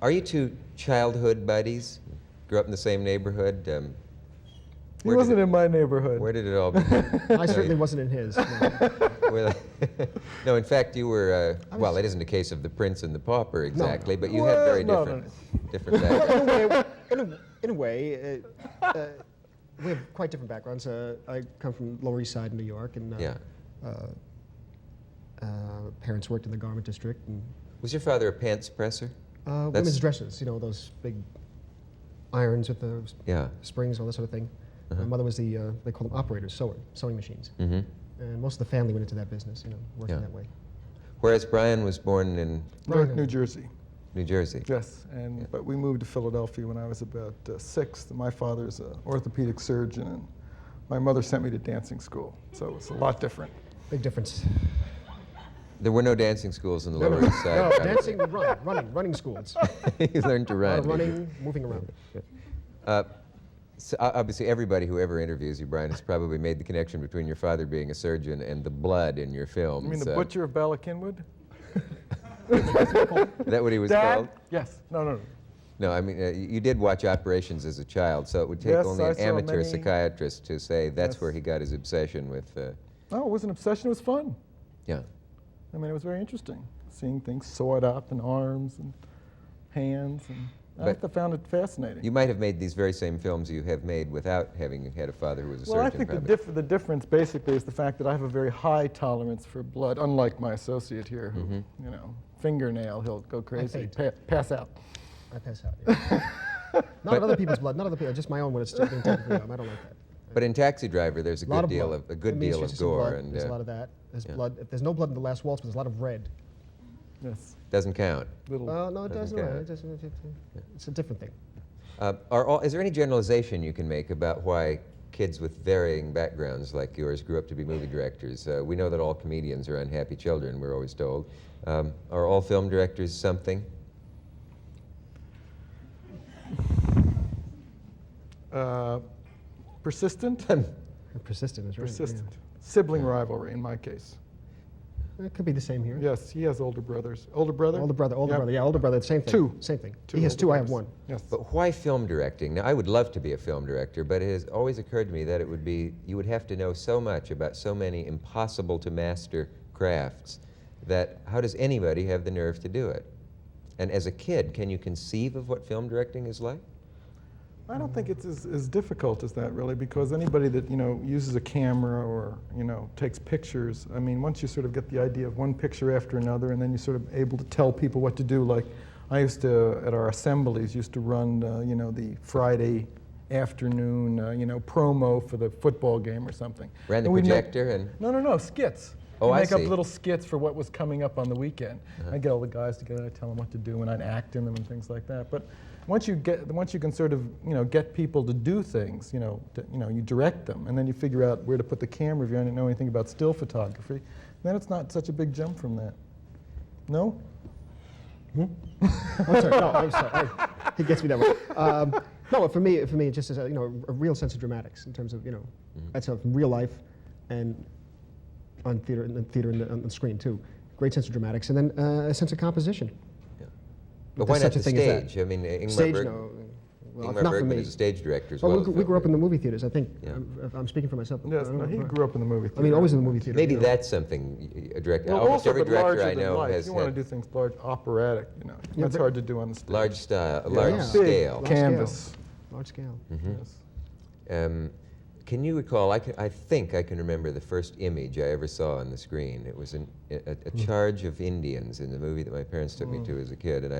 Are you two childhood buddies? Grew up in the same neighborhood? He wasn't in my neighborhood. Where did it all begin? I certainly wasn't in his. No. Well, no, in fact, you were, well, it isn't a case of the prince and the pauper exactly, but you had very different backgrounds. In a way, we have quite different backgrounds. I come from Lower East Side in New York, and parents worked in the garment district. And was your father a pants presser? Women's dresses, you know, those big irons with the springs, all that sort of thing. My mother was they call them operators, sewing machines. And most of the family went into that business, you know, working that way. Whereas Brian was born in New Jersey. New Jersey. Yes, but we moved to Philadelphia when I was about 6. My father's an orthopedic surgeon, and my mother sent me to dancing school, so it's a lot different. Big difference. There were no dancing schools in the Lower East Side. No, dancing, running schools. You learned to run. Running, moving around. So obviously, everybody who ever interviews you, Brian, has probably made the connection between your father being a surgeon and the blood in your films. You mean the Butcher of Ballackinwood? Is that what he was Dad? called? Yes. No. No, I mean, you did watch Operations as a child, so it would take only an amateur psychiatrist to say that's where he got his obsession with... No, it wasn't an obsession, it was fun. Yeah. I mean, it was very interesting, seeing things sawed up and arms and hands, and I found it fascinating. You might have made these very same films you have made without having had a father who was a surgeon. Well, I think the difference basically is the fact that I have a very high tolerance for blood, unlike my associate here who, you know, fingernail, he'll go crazy, pass out. I pass out, yeah. Not other people's blood, not other people, just my own when it's being taken from them. I don't like that. But in Taxi Driver, there's a good deal of gore. And there's a lot of that. There's blood. If there's no blood in the last waltz, but there's a lot of red. Yes. Doesn't count. No, it doesn't. It's a different thing. Is there any generalization you can make about why kids with varying backgrounds like yours grew up to be movie directors? We know that all comedians are unhappy children, we're always told. Are all film directors something? Persistent? Persistent is right. Persistent. Yeah. Sibling rivalry in my case. It could be the same here. Yes, he has older brothers. Older brother? Older brother, yeah, older brother, same thing. Two. Same thing. Two he has 2, brothers. I have 1. Yes. But why film directing? Now, I would love to be a film director, but it has always occurred to me that it would be, you would have to know so much about so many impossible to master crafts that how does anybody have the nerve to do it? And as a kid, can you conceive of what film directing is like? I don't think it's as difficult as that, really, because anybody that, you know, uses a camera or, you know, takes pictures, I mean, once you sort of get the idea of one picture after another, and then you're sort of able to tell people what to do, like I used to, at our assemblies, used to run, you know, the Friday afternoon, you know, promo for the football game or something. Ran the projector and... No, skits. Oh, I make see. up little skits for what was coming up on the weekend. I'd get all the guys together, I'd tell them what to do, and I'd act in them and things like that. But once you can sort of, you know, get people to do things, you know, you direct them, and then you figure out where to put the camera if you don't know anything about still photography, then it's not such a big jump from that. No? I'm sorry. No, I'm sorry. He gets me that way. No, for me, it just is a, you know, a real sense of dramatics in terms of, you know, that's from real life and on theater and on the screen too. Great sense of dramatics, and then a sense of composition. But why not the stage? I mean, Ingmar Bergman is a stage director as well. We grew up in the movie theaters, I think. I'm speaking for myself. Yes, he grew up in the movie theater. I mean, always in the movie theater. Maybe that's something a director, well, almost also, every director I know life. has You want to do things large, operatic, you know. That's hard to do on the stage. Large style, large scale. Canvas. Large scale. Yes. Can you recall, I think I can remember the first image I ever saw on the screen. It was a charge of Indians in the movie that my parents took me to as a kid. And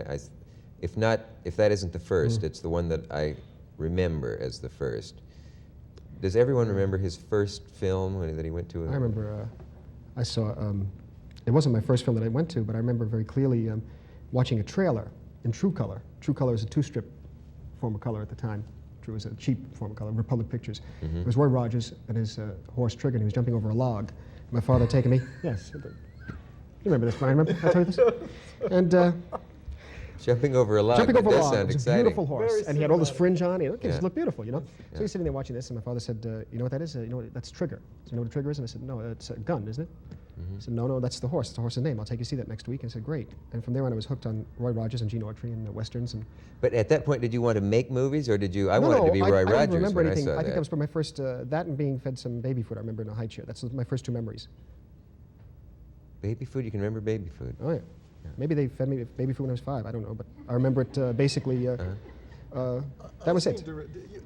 if that isn't the first, it's the one that I remember as the first. Does everyone remember his first film that he went to? I remember, I saw, it wasn't my first film that I went to, but I remember very clearly watching a trailer in True Color. True Color is a 2-strip form of color at the time. It was a cheap form of color, Republic Pictures. It was Roy Rogers and his horse Trigger, and he was jumping over a log. My father had taken me. Yes. You remember this, Brian? Remember? I told you this? And jumping over a log. Jumping over a does log. sound It was exciting. a beautiful horse, and he had all this fringe on. It Yeah. just looked beautiful, you know. So he's sitting there watching this, and my father said, "You know what that is? You know that's Trigger." So you know what a trigger is? And I said, "No, it's a gun, isn't it?" I said, no, that's the horse. It's the horse's name. I'll take you to see that next week. And I said, great. And from there on, I was hooked on Roy Rogers and Gene Autry and the westerns. And But at that point, did you want to make movies, or did you? I no, wanted to be Roy I Rogers don't remember when anything. I saw think that. that was my first, that and being fed some baby food, I remember, in a high chair. That's my first 2 memories. Baby food? You can remember baby food? Oh, yeah. Maybe they fed me baby food when I was 5. I don't know. But I remember it basically, that was it.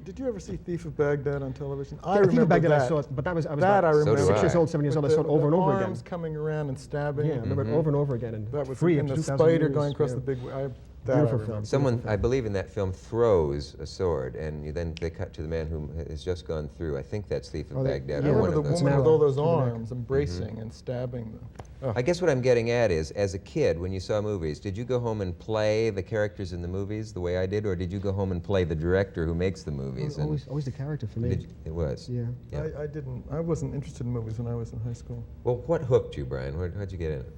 Did you ever see Thief of Baghdad on television? I Thief of remember Baghdad, that. I saw it, but I was that about I remember. 6 years old, 7 years old. I saw it over and over again. Arms coming around and stabbing. Yeah, I remember it over and over again. And That was free and up the to 2,000 spider years, going across yeah. the big. Beautiful film. Someone, I believe, in that film throws a sword, and then they cut to the man who has just gone through. I think that's Thief of Baghdad. I or remember one the of those. woman with all those To the back. arms embracing and stabbing them. I guess what I'm getting at is, as a kid, when you saw movies, did you go home and play the characters in the movies the way I did, or did you go home and play the director who makes the movies? And Always the character for me. it was. Yeah. Yeah. I didn't. I wasn't interested in movies when I was in high school. Well, what hooked you, Brian? How'd you get in it?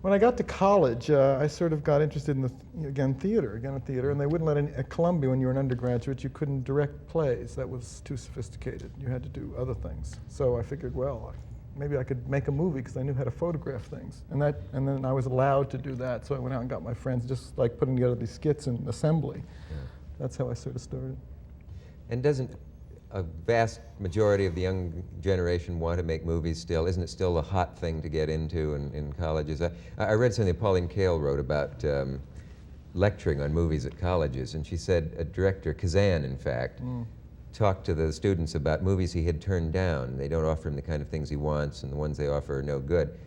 When I got to college, I sort of got interested in theater, and they wouldn't let at Columbia, when you were an undergraduate, you couldn't direct plays. That was too sophisticated. You had to do other things. So I figured, well, maybe I could make a movie because I knew how to photograph things. And then I was allowed to do that. So I went out and got my friends, just like putting together these skits in assembly. Yeah. That's how I sort of started. And doesn't a vast majority of the young generation want to make movies still? Isn't it still a hot thing to get into in colleges? I read something that Pauline Kael wrote about lecturing on movies at colleges, and she said a director, Kazan in fact, talked to the students about movies he had turned down. They don't offer him the kind of things he wants, and the ones they offer are no good.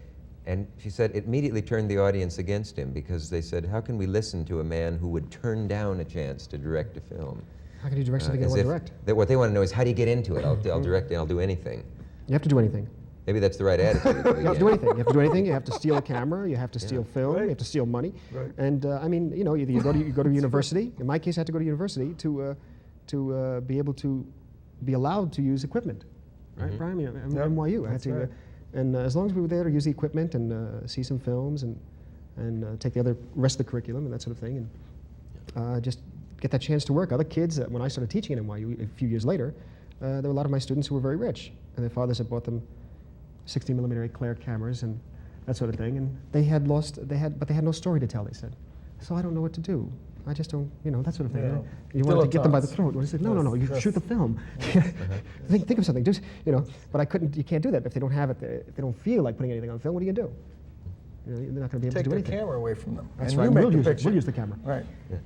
And she said it immediately turned the audience against him, because they said, how can we listen to a man who would turn down a chance to direct a film? How can you direct something you don't want to direct? What they want to know is, how do you get into it? I'll direct it, I'll do anything. You have to do anything. Maybe that's the right attitude. You have to do anything. You have to do anything. You have to steal a camera. You have to steal film. Right. You have to steal money. Right. And I mean, you know, you go to university. In my case, I had to go to university to be able to be allowed to use equipment. Right, Brian? I mean, I'm NYU. I had to, and as long as we were there to use the equipment and see some films and take the rest of the curriculum and that sort of thing, and just get that chance to work. Other kids, when I started teaching at NYU a few years later, there were a lot of my students who were very rich, and their fathers had bought them 60mm Eclair cameras and that sort of thing, and they had no story to tell, they said. So I don't know what to do. I just don't, that sort of thing. Yeah. You wanted to get them by the throat. I said, no, you shoot the film. Think of something, just, but I couldn't, you can't do that. If they don't have it, if they don't feel like putting anything on film, what do you do? They're not going to be able to do anything. Take the camera away from them. That's and right, you we'll use the camera. Right. Yeah.